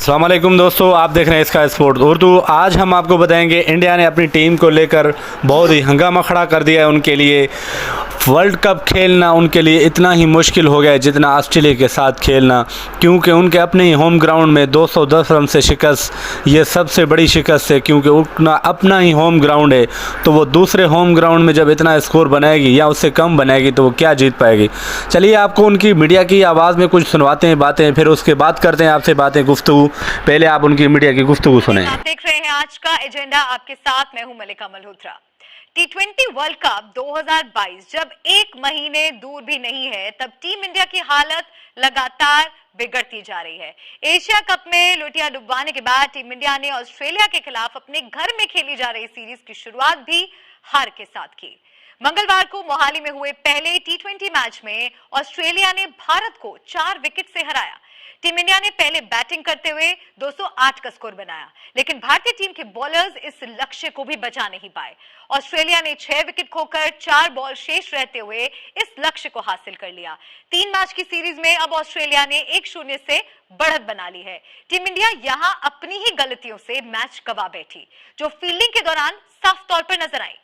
अस्सलाम वालेकुम दोस्तों, आप देख रहे हैं इसका स्पोर्ट उर्दू। आज हम आपको बताएंगे इंडिया ने अपनी टीम को लेकर बहुत ही हंगामा खड़ा कर दिया है। उनके लिए वर्ल्ड कप खेलना उनके लिए इतना ही मुश्किल हो गया है जितना ऑस्ट्रेलिया के साथ खेलना, क्योंकि उनके अपने ही होम ग्राउंड में 210 रन से शिकस्त ये सबसे बड़ी शिकस्त है। क्योंकि उनका अपना ही होम ग्राउंड है, तो वो दूसरे होम ग्राउंड में जब इतना स्कोर बनाएगी या उससे कम बनाएगी तो वो क्या जीत पाएगी। चलिए आपको उनकी मीडिया की आवाज़ में कुछ सुनवाते हैं बातें, फिर उसके बाद करते हैं आपसे बातें गुफ्तगू। पहले आप उनकी मीडिया की गुफ्तगू सुने। आप देख रहे हैं आज का एजेंडा, आपके साथ मैं हूं मलिका मल्होत्रा। T20 वर्ल्ड कप 2022 जब एक महीने दूर भी नहीं है, तब टीम इंडिया की हालत लगातार बिगड़ती जा रही है। एशिया कप में लोटियां डुबवाने के बाद टीम इंडिया ने ऑस्ट्रेलिया के खिलाफ अपने घर में खेली जा रही सीरीज की शुरुआत भी हार के साथ की। मंगलवार को मोहाली में हुए पहले T20 मैच में ऑस्ट्रेलिया ने भारत को 4 विकेट से हराया। टीम इंडिया ने पहले बैटिंग करते हुए 208 का स्कोर बनाया, लेकिन भारतीय टीम के बॉलर्स इस लक्ष्य को भी बचा नहीं पाए। ऑस्ट्रेलिया ने 6 विकेट खोकर 4 बॉल शेष रहते हुए इस लक्ष्य को हासिल कर लिया। 3 मैच की सीरीज में अब ऑस्ट्रेलिया ने 1-0 से बढ़त बना ली है। टीम इंडिया यहां अपनी ही गलतियों से मैच गंवा बैठी, जो फील्डिंग के दौरान साफ तौर पर नजर आई।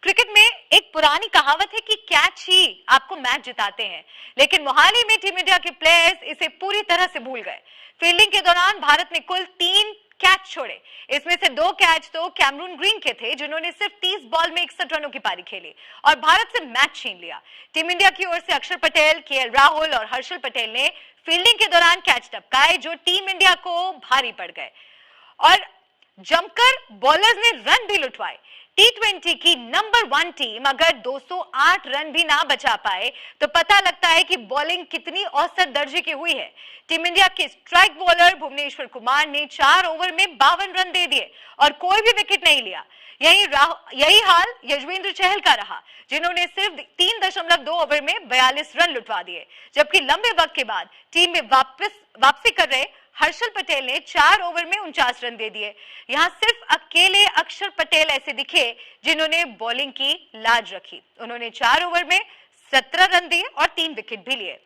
क्रिकेट में एक पुरानी कहावत है कि कैच ही आपको मैच जिताते हैं, लेकिन मोहाली में टीम इंडिया के प्लेयर्स इसे पूरी तरह से भूल गए। फील्डिंग के दौरान भारत ने कुल 3 कैच छोड़े। इसमें से 2 कैच तो कैमरून ग्रीन के थे, जिन्होंने सिर्फ 30 बॉल में 61 रनों की पारी खेली और भारत से मैच छीन लिया। टीम इंडिया की ओर से अक्षर पटेल, केएल राहुल और हर्षल पटेल ने फील्डिंग के दौरान कैच टपकाए, जो टीम इंडिया को भारी पड़ गए और जमकर बॉलर्स ने रन भी लुटवाए। T20 की नंबर 1 टीम अगर 208 रन भी ना बचा पाए तो पता लगता है कि बॉलिंग कितनी औसत दर्जे की हुई है। टीम इंडिया के स्ट्राइक बॉलर भुवनेश्वर कुमार ने 4 ओवर में 52 रन दे दिए और कोई भी विकेट नहीं लिया। यही हाल यजुवेंद्र चहल का रहा, जिन्होंने सिर्फ 3.2 ओवर में 42 रन लुटवा दिए। जबकि लंबे वक्त के बाद टीम में वापसी कर रहे हर्षल पटेल ने 4 ओवर में 49 रन दे दिए। यहां सिर्फ अकेले अक्षर पटेल ऐसे दिखे जिन्होंने बॉलिंग की लाज रखी। उन्होंने 4 ओवर में 17 रन दिए और 3 विकेट भी लिए।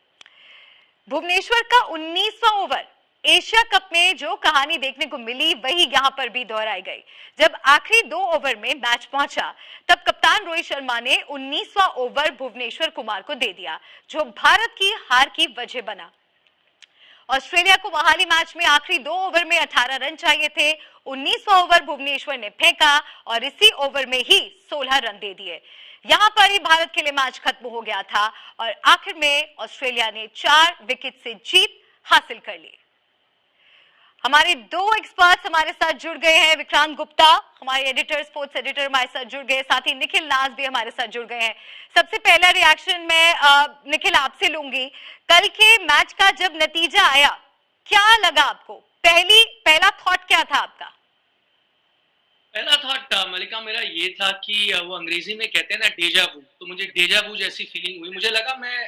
भुवनेश्वर का 19वां ओवर, एशिया कप में जो कहानी देखने को मिली वही यहां पर भी दोहराई गई। जब आखिरी 2 ओवर में मैच पहुंचा, तब कप्तान रोहित शर्मा ने 19वां ओवर भुवनेश्वर कुमार को दे दिया, जो भारत की हार की वजह बना। ऑस्ट्रेलिया को मोहाली मैच में आखिरी 2 ओवर में 18 रन चाहिए थे। 19वां ओवर भुवनेश्वर ने फेंका और इसी ओवर में ही 16 रन दे दिए। यहां पर ही भारत के लिए मैच खत्म हो गया था और आखिर में ऑस्ट्रेलिया ने 4 विकेट से जीत हासिल कर ली। हमारे 2 एक्सपर्ट्स हमारे साथ जुड़ गए हैं। विक्रांत गुप्ता, हमारे एडिटर, स्पोर्ट्स एडिटर हमारे साथ जुड़ गए, साथ ही निखिल नाज भी हमारे साथ जुड़ गए हैं। सबसे पहला रिएक्शन मैं निखिल आपसे लूंगी। कल के मैच का जब नतीजा आया, क्या लगा आपको? पहला थॉट क्या था आपका? पहला थॉट मलिका मेरा ये था कि वो अंग्रेजी में कहते हैं ना डेजा वू, तो मुझे डेजा वू जैसी फीलिंग हुई। मुझे लगा मैं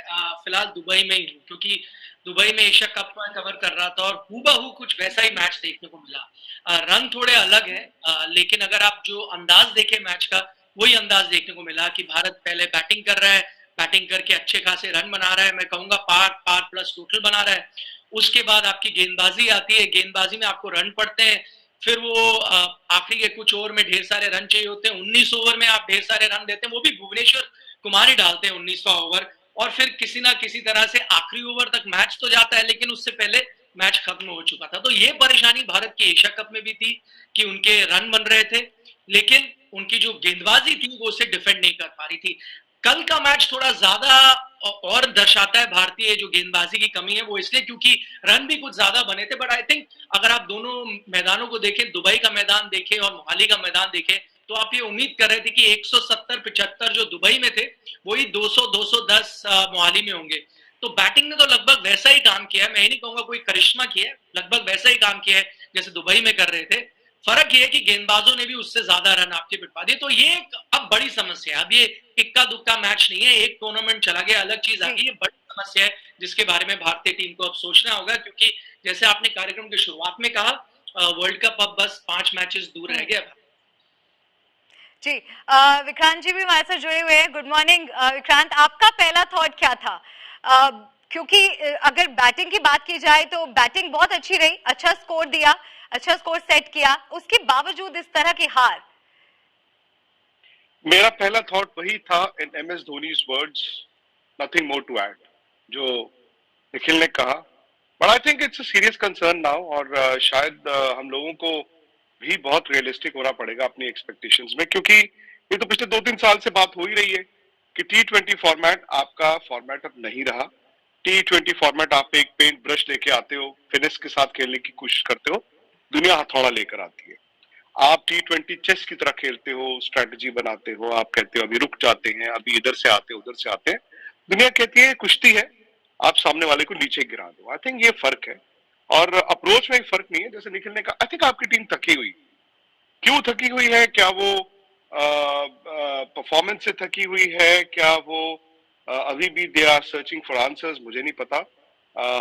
फिलहाल दुबई में ही हूँ, क्योंकि दुबई में एशिया कप कवर कर रहा था और हूबहू कुछ वैसा ही मैच देखने को मिला। रन थोड़े अलग है, लेकिन अगर आप जो अंदाज देखें मैच का, वही अंदाज देखने को मिला कि भारत पहले बैटिंग कर रहा है, बैटिंग करके अच्छे खासे रन बना रहा है, मैं कहूंगा पार प्लस टोटल बना रहा है। उसके बाद आपकी गेंदबाजी आती है, गेंदबाजी में आपको रन पड़ते हैं, फिर वो आखिरी के कुछ ओवर में ढेर सारे रन चाहिए होते हैं। 19 ओवर में आप ढेर सारे रन देते हैं, वो भी भुवनेश्वर कुमार ही डालते हैं 19वां ओवर, और फिर किसी ना किसी तरह से आखिरी ओवर तक मैच तो जाता है, लेकिन उससे पहले मैच खत्म हो चुका था। तो ये परेशानी भारत के एशिया कप में भी थी कि उनके रन बन रहे थे, लेकिन उनकी जो गेंदबाजी थी वो उसे डिफेंड नहीं कर पा रही थी। कल का मैच थोड़ा ज्यादा और दर्शाता है भारतीय जो गेंदबाजी की कमी है, वो इसलिए क्योंकि रन भी कुछ ज्यादा बने थे। बट आई थिंक अगर आप दोनों मैदानों को देखें, दुबई का मैदान देखें और मोहाली का मैदान देखें, तो आप ये उम्मीद कर रहे थे कि 170-75 जो दुबई में थे, वही 200-210 मोहाली में होंगे। तो बैटिंग ने तो लगभग वैसा ही काम किया है, मैं ही नहीं कहूंगा कोई करिश्मा किया है, लगभग वैसा ही काम किया है जैसे दुबई में कर रहे थे। फर्क ये है कि गेंदबाजों ने भी उससे ज्यादा रन आपके पिटवा दिए। तो ये अब बड़ी समस्या है। अब ये इक्का दुक्का मैच नहीं है, एक टूर्नामेंट चला गया, अलग चीज आ गई। ये बड़ी समस्या है जिसके बारे में भारतीय टीम को अब सोचना होगा, क्योंकि जैसे आपने कार्यक्रम की शुरुआत में कहा, वर्ल्ड कप अब बस 5 मैचेस दूर रह गया। जी, विक्रांत जी भी हमारे साथ जुड़े हुए हैं। गुड मॉर्निंग विक्रांत, आपका पहला थॉट क्या था? क्योंकि अगर बैटिंग की बात की जाए तो बैटिंग बहुत अच्छी रही, अच्छा स्कोर दिया, अच्छा स्कोर सेट किया, उसके बावजूद इस तरह की हार। मेरा पहला थॉट वही था, in MS Dhoni's words, nothing more to add, जो निखिल ने कहा। But I think it's a serious concern now, और शायद हम लोगों को भी बहुत रियलिस्टिक होना पड़ेगा अपनी एक्सपेक्टेशंस में, क्योंकि ये तो पिछले 2-3 साल से बात हो ही रही है कि T20 फॉर्मेट आपका फॉर्मेट अब नहीं रहा। T20 फॉर्मेट आप एक पेंट ब्रश लेके आते हो, फिनिश के साथ खेलने की कोशिश करते हो, दुनिया हथौड़ा लेकर आती है। आप T20 चेस की तरह खेलते हो, स्ट्रेटजी बनाते हो, आप कहते हो अभी रुक जाते हैं, अभी इधर से आते हैं, उधर से आते हैं। दुनिया कहती है कुश्ती है, आप सामने वाले को नीचे गिरा दो। आई थिंक ये फर्क है, और अप्रोच में एक फर्क नहीं है। जैसे निखिल ने कहा, आई थिंक आपकी टीम थकी हुई। क्यों थकी हुई है? क्या वो परफॉर्मेंस से थकी हुई है? क्या वो अभी भी they are searching for answers? मुझे नहीं पता।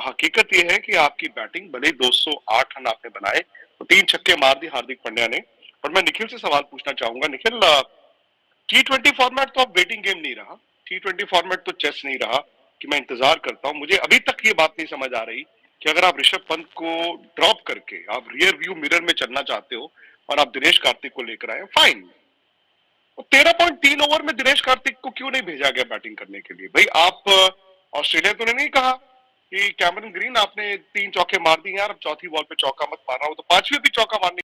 हकीकत ये है कि आपकी बैटिंग, भले 208 रन आपने बनाए, तो 3 छक्के मार दी हार्दिक पांड्या ने। पर मैं निखिल से सवाल पूछना चाहूंगा, निखिल, T20 फॉर्मेट तो अब वेटिंग गेम नहीं रहा, T20 फॉर्मेट तो चेस नहीं रहा कि मैं इंतजार करता हूं। मुझे अभी तक ये बात नहीं समझ आ रही कि अगर आप ऋषभ पंत को ड्रॉप करके आप रियर व्यू मिरर में चलना चाहते हो और आप दिनेश कार्तिक को लेकर आए, फाइन। 13.3 ओवर में दिनेश कार्तिक को क्यों नहीं भेजा गया बैटिंग करने के लिए? भाई, आप ऑस्ट्रेलिया तो ने नहीं कहा कि कैमरन ग्रीन आपने 3 चौके मार दिए यार, अब चौथी बॉल पे चौका मत मारना हो, तो 5वीं भी चौका मारने